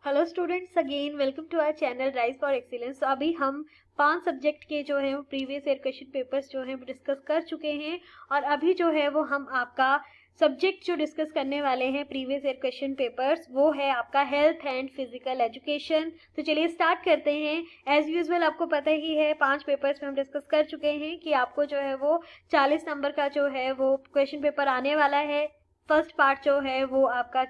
Hello students, again welcome to our channel rise for excellence. तो अभी हम 5 subject के जो है वो प्रीवियस ईयर क्वेश्चन पेपर्स जो हैं वो डिस्कस कर चुके हैं और अभी जो है वो हम आपका सब्जेक्ट जो डिस्कस करने वाले हैं प्रीवियस ईयर क्वेश्चन पेपर्स वो है आपका हेल्थ एंड फिजिकल एजुकेशन। तो चलिए स्टार्ट करते हैं। एज यूजुअल आपको पता ही है 5 पेपर्स में हम डिस्कस कर चुके हैं कि आपको जो है वो 40 नंबर का जो है वो क्वेश्चन पेपर आने वाला है। फर्स्ट पार्ट जो है वो आपका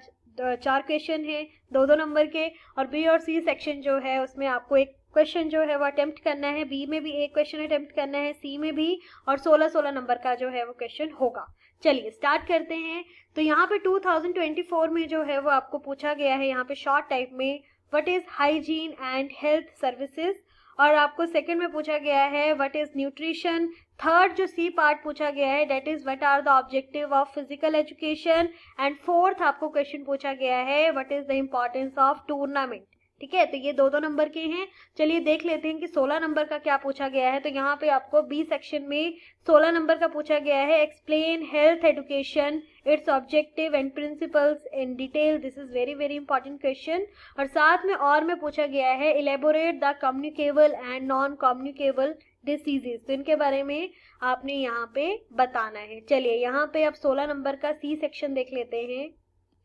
4 क्वेश्चन है 2-2 नंबर के, और बी और सी सेक्शन जो है उसमें आपको एक क्वेश्चन जो है वो अटेम्प्ट करना है। बी में भी एक क्वेश्चन अटेम्प्ट करना है, सी में भी, और 16-16 नंबर का जो है वो क्वेश्चन होगा। चलिए स्टार्ट करते हैं। तो यहाँ पे 2024 में जो है वो आपको पूछा गया है यहाँ पे शॉर्ट टाइप में what is hygiene and health services, और आपको सेकंड में पूछा गया है व्हाट इज न्यूट्रिशन। थर्ड जो सी पार्ट पूछा गया है that is what are the objective of physical education, and fourth आपको क्वेश्चन पूछा गया है what is the importance of tournament. ठीक है, तो ये 2-2 नंबर के हैं। चलिए देख लेते हैं कि 16 नंबर का क्या पूछा गया है। तो यहाँ पे आपको बी सेक्शन में 16 नंबर का पूछा गया है explain health education it's objective and principles in detail. This is very very important question. और साथ में और में पूछा गया है elaborate the communicable and non communicable diseases. तो इनके बारे में आपने यहाँ पे बताना है। चलिए यहाँ पे अब 16 नंबर का सी सेक्शन देख लेते हैं।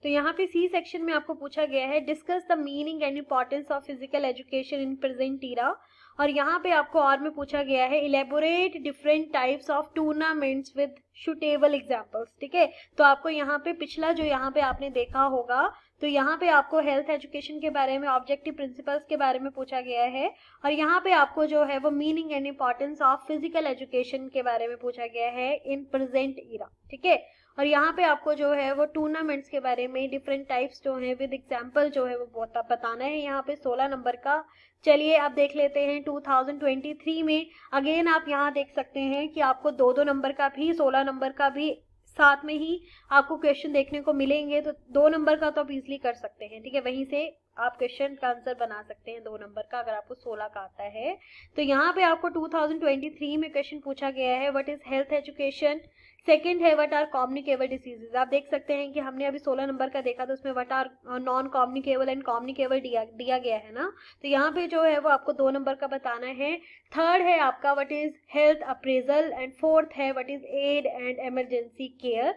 तो यहाँ पे सी सेक्शन में आपको पूछा गया है discuss the meaning and importance of physical education in present era, और यहाँ पे आपको और में पूछा गया है elaborate different types of tournaments with suitable examples. ठीक है, तो आपको यहाँ पे पिछला जो यहाँ पे आपने देखा होगा तो यहाँ पे आपको हेल्थ एजुकेशन के बारे में ऑब्जेक्टिव प्रिंसिपल्स के बारे में पूछा गया है, और यहाँ पे आपको जो है वो meaning and importance of physical education के बारे में पूछा गया है इन प्रेजेंट ईरा। ठीक है, और यहाँ पे आपको जो है वो टूर्नामेंट्स के बारे में डिफरेंट टाइप्स जो है विद एग्जांपल जो है वो बताना है यहाँ पे 16 नंबर का। चलिए अब देख लेते हैं 2023 में। अगेन आप यहाँ देख सकते हैं कि आपको 2-2 नंबर का भी 16 नंबर का भी साथ में ही आपको क्वेश्चन देखने को मिलेंगे। तो 2 नंबर का तो आप इजिली कर सकते हैं। ठीक है, वहीं से आप क्वेश्चन का आंसर बना सकते हैं 2 नंबर का अगर आपको 16 का आता है। तो यहाँ पे आपको 2023 में क्वेश्चन पूछा गया है what is health education. Second है व्हाट आर कम्युनिकेबल डिसीजेज। आप देख सकते हैं कि हमने अभी 16 नंबर का देखा तो उसमें what are non communicable and communicable दिया गया है ना। तो यहाँ पे जो है वो आपको 2 नंबर का बताना है। थर्ड है आपका what is health appraisal, and fourth है what is aid and emergency care.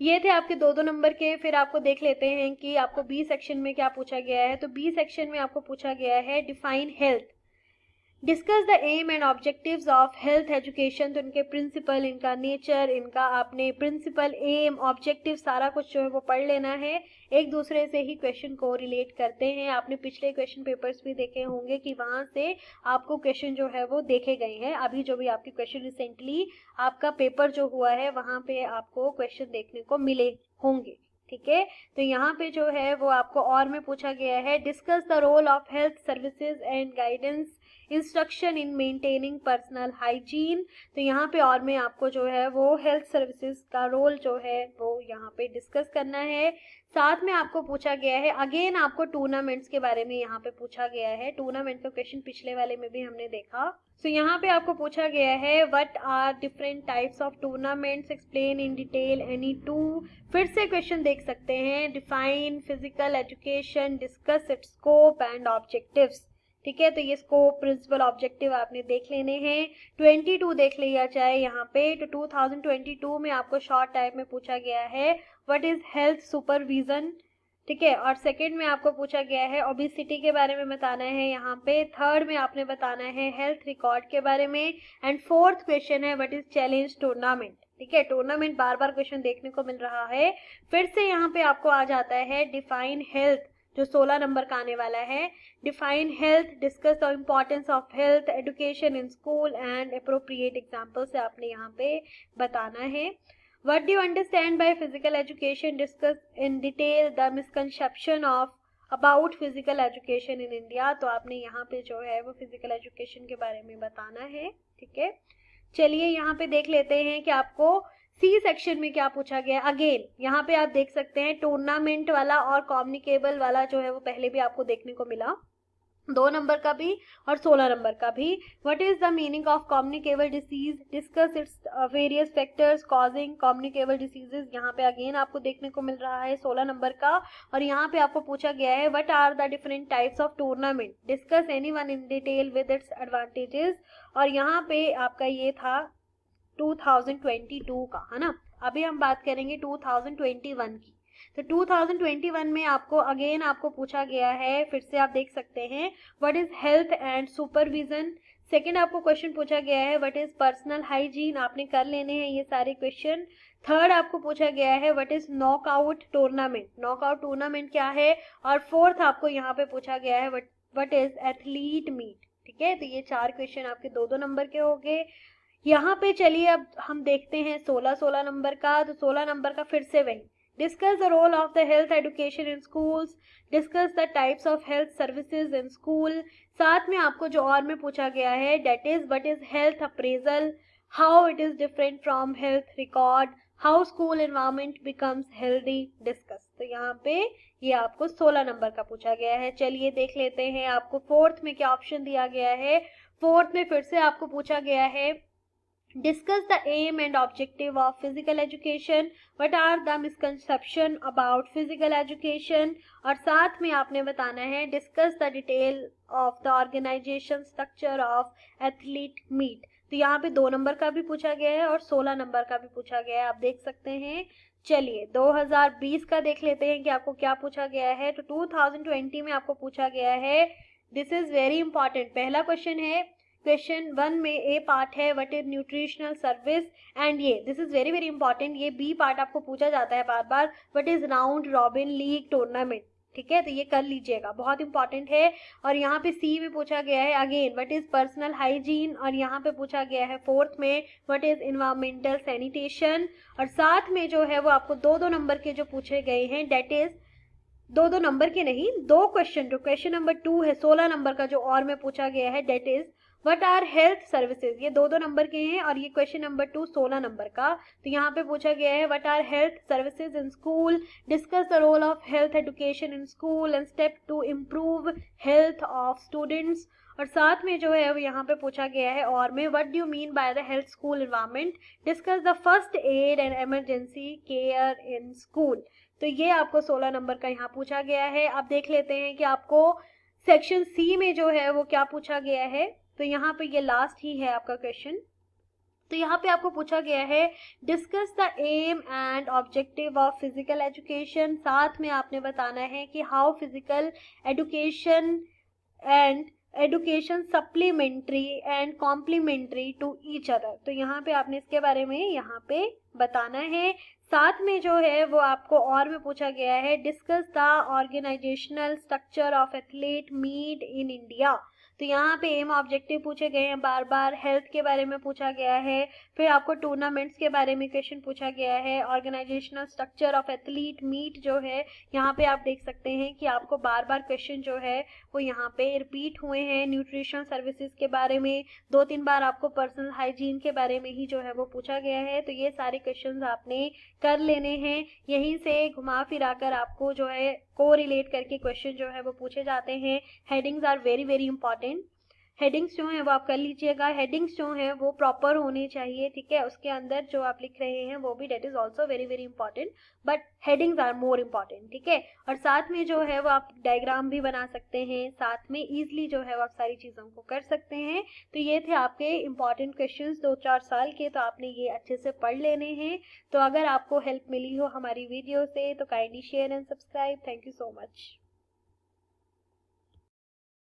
ये थे आपके 2-2 नंबर के। फिर आपको देख लेते हैं कि आपको बी सेक्शन में क्या पूछा गया है। तो बी सेक्शन में आपको पूछा गया है define health, discuss the aim and objectives of health education. तो इनके प्रिंसिपल, इनका नेचर, इनका आपने प्रिंसिपल, एम, ऑब्जेक्टिव सारा कुछ जो है वो पढ़ लेना है। एक दूसरे से ही क्वेश्चन को रिलेट करते हैं। आपने पिछले क्वेश्चन पेपर्स भी देखे होंगे कि वहां से आपको क्वेश्चन जो है वो देखे गए हैं। अभी जो भी आपके क्वेश्चन रिसेंटली आपका पेपर जो हुआ है वहां पे आपको क्वेश्चन देखने को मिले होंगे। ठीक है, तो यहाँ पे जो है वो आपको और में पूछा गया है discuss the role of health services and guidance instruction in maintaining personal hygiene. तो यहाँ पे और में आपको जो है वो हेल्थ सर्विसेज का रोल जो है वो यहाँ पे डिस्कस करना है। साथ में आपको पूछा गया है अगेन आपको टूर्नामेंट्स के बारे में यहाँ पे पूछा गया है। टूर्नामेंट का क्वेश्चन पिछले वाले में भी हमने देखा। तो यहाँ पे आपको पूछा गया है what are different types of tournaments, explain in detail any two. फिर से क्वेश्चन देख सकते हैं define physical education, discuss its scope and objectives. ठीक है, तो ये स्कोप, प्रिंसिपल, ऑब्जेक्टिव आपने देख लेने हैं। 22 देख लिया जाए यहाँ पे। तो 2022 में आपको शॉर्ट टाइप में पूछा गया है व्हाट इज हेल्थ सुपरविजन। ठीक है, और सेकंड में आपको पूछा गया है ओबेसिटी के बारे में बताना है यहाँ पे। थर्ड में आपने बताना है हेल्थ रिकॉर्ड के बारे में, एंड फोर्थ क्वेश्चन है व्हाट इज चैलेंज टूर्नामेंट। ठीक है, टूर्नामेंट बार बार क्वेश्चन देखने को मिल रहा है। फिर से यहाँ पे आपको आ जाता है डिफाइन हेल्थ, जो 16 नंबर का आने वाला है। Define health, discuss the importance of health education in school and appropriate example से आपने यहाँ पे बताना है। What do you understand by physical education? Discuss in detail the misconception of about physical education in India। तो आपने यहाँ पे जो है वो फिजिकल एजुकेशन के बारे में बताना है। ठीक है, चलिए यहाँ पे देख लेते हैं कि आपको सी सेक्शन में क्या पूछा गया। अगेन यहाँ पे आप देख सकते हैं टूर्नामेंट वाला और कम्युनिकेबल वाला जो है वो पहले भी आपको देखने को मिला। 2 नंबर का भी और 16 नंबर का भी। What is the meaning of communicable disease, discuss its various factors causing communicable diseases, यहाँ पे अगेन आपको देखने को मिल रहा है 16 नंबर का। और यहाँ पे आपको पूछा गया है what are the different types of tournament, discuss any one in detail with its advantages. और यहाँ पे आपका ये था 2022 का, है ना। अभी हम बात करेंगे 2021 की। तो 2021 में आपको अगेन आपको पूछा गया है, फिर से आप देख सकते हैं, what is health and supervision. Second आपको क्वेश्चन पूछा गया है व्हाट इज पर्सनल हाइजीन, आपने कर लेने हैं ये सारे क्वेश्चन। थर्ड आपको पूछा गया है what is knockout tournament, knockout tournament क्या है। और फोर्थ आपको यहाँ पे पूछा गया है व्हाट इज एथलीट मीट। ठीक है, तो ये 4 क्वेश्चन आपके 2-2 नंबर के हो गए। यहाँ पे चलिए अब हम देखते हैं 16 नंबर का। तो 16 नंबर का फिर से वही, discuss the role of the health education in schools, discuss the types of health services in school. साथ में आपको जो और में पूछा गया है that is what is health appraisal, how it is different from health record, how school environment becomes healthy, discuss. तो यहाँ पे ये आपको 16 नंबर का पूछा गया है। चलिए देख लेते हैं आपको फोर्थ में क्या ऑप्शन दिया गया है। फोर्थ में फिर से आपको पूछा गया है discuss the aim and objective of physical education, what are the misconception about physical education। और साथ में आपने बताना है discuss the detail of the organization structure of athlete meet। तो यहाँ पे 2 नंबर का भी पूछा गया है और 16 नंबर का भी पूछा गया है, आप देख सकते हैं। चलिए 2020 का देख लेते हैं कि आपको क्या पूछा गया है। तो 2020 में आपको पूछा गया है, दिस इज वेरी इंपॉर्टेंट, पहला क्वेश्चन है, क्वेश्चन 1 में ए पार्ट है what is nutritional service, and ये this is very very important, ये बी पार्ट आपको पूछा जाता है बार बार, what is round robin league tournament. ठीक है, तो ये कर लीजिएगा, बहुत इंपॉर्टेंट है। और यहाँ पे सी में पूछा गया है again what is personal hygiene, और यहाँ पे पूछा गया है फोर्थ में व्हाट इज एनवायरमेंटल सैनिटेशन। और साथ में जो है वो आपको 2-2 नंबर के जो पूछे गए हैं दैट इज 2-2 नंबर के नहीं, 2 क्वेश्चन, जो क्वेश्चन नंबर 2 है 16 नंबर का जो और में पूछा गया है that is what are health services, ये 2-2 नंबर के हैं। और ये क्वेश्चन नंबर 2 16 नंबर का। तो यहाँ पे पूछा गया है what are health services in school, discuss the role of health education in school and step to improve health of students. और साथ में जो है वो यहाँ पे पूछा गया है और में what do you mean by the health school environment, discuss the first aid and emergency care in school. तो ये आपको 16 नंबर का यहाँ पूछा गया है। अब देख लेते हैं कि आपको सेक्शन सी में जो है वो क्या पूछा गया है। तो यहाँ पे ये लास्ट ही है आपका क्वेश्चन। तो यहाँ पे आपको पूछा गया है discuss the aim and objective of physical education, साथ में आपने बताना है कि how physical education and education supplementary and complementary to each other. तो यहाँ पे आपने इसके बारे में यहाँ पे बताना है। साथ में जो है वो आपको और में पूछा गया है discuss the organisational structure of athlete meet in India. तो यहाँ पे एम ऑब्जेक्टिव पूछे गए हैं बार बार, हेल्थ के बारे में पूछा गया है, फिर आपको टूर्नामेंट्स के बारे में क्वेश्चन पूछा गया है, organisational structure of athlete meet जो है यहाँ पे आप देख सकते हैं कि आपको बार बार क्वेश्चन जो है वो यहाँ पे रिपीट हुए हैं। न्यूट्रिशन सर्विसेज के बारे में 2-3 बार आपको पर्सनल हाइजीन के बारे में ही जो है वो पूछा गया है। तो ये सारे क्वेश्चन आपने कर लेने हैं, यहीं से घुमा फिरा कर आपको जो है को रिलेट करके क्वेश्चन जो है वो पूछे जाते हैं। Headings are very very important, headings जो है वो आप कर लीजिएगा, हेडिंग्स जो है वो प्रॉपर होने चाहिए। ठीक है, उसके अंदर जो आप लिख रहे हैं वो भी that is also very very important, but headings are more important. ठीक है, और साथ में जो है वो आप डायग्राम भी बना सकते हैं, साथ में ईजिली जो है वो आप सारी चीज़ों को कर सकते हैं। तो ये थे आपके इम्पॉर्टेंट क्वेश्चन 2-4 साल के, तो आपने ये अच्छे से पढ़ लेने हैं। तो अगर आपको हेल्प मिली हो हमारी वीडियो से तो kindly share and subscribe. Thank you so much.